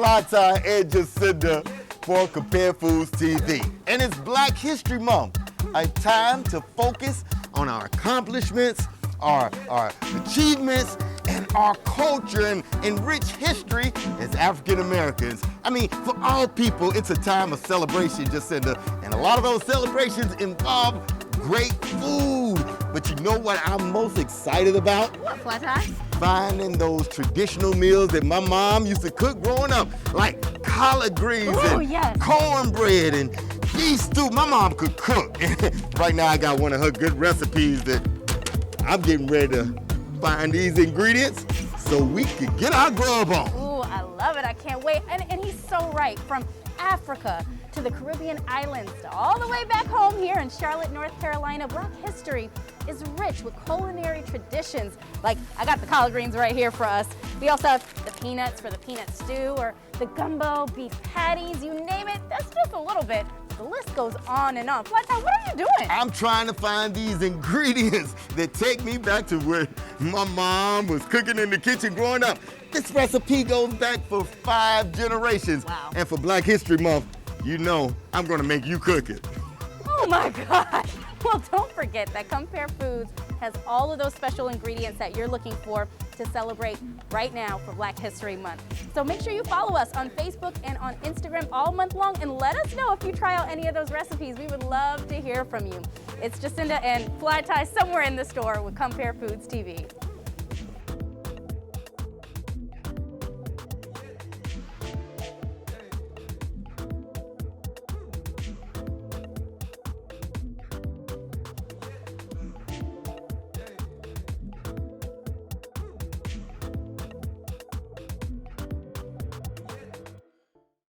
Fly Tie and Jacinda for Compare Foods TV. And it's Black History Month, a time to focus on our accomplishments, our achievements, and our culture and rich history as African Americans. I mean, for all people, it's a time of celebration, Jacinda, and a lot of those celebrations involve great food. But you know what I'm most excited about? What, Fly Tie? Finding those traditional meals that my mom used to cook growing up, like collard greens and cornbread and beef stew. My mom could cook. Right now I got one of her good recipes that I'm getting ready to find these ingredients so we can get our grub on. Ooh, I love it. I can't wait. And he's so right. From Africa to the Caribbean islands to all the way back home here in Charlotte, North Carolina, Black history is rich with culinary traditions. Like, I got the collard greens right here for us. We also have the peanuts for the peanut stew, or the gumbo, beef patties, you name it. That's just a little bit. The list goes on and on. Fly Tie, what are you doing? I'm trying to find these ingredients that take me back to where my mom was cooking in the kitchen growing up. This recipe goes back for 5 generations. Wow. And for Black History Month, you know I'm gonna make you cook it. Oh my God. Well, don't forget that Compare Foods has all of those special ingredients that you're looking for to celebrate right now for Black History Month. So make sure you follow us on Facebook and on Instagram all month long, and let us know if you try out any of those recipes. We would love to hear from you. It's Jacinda and Fly Tie somewhere in the store with Compare Foods TV.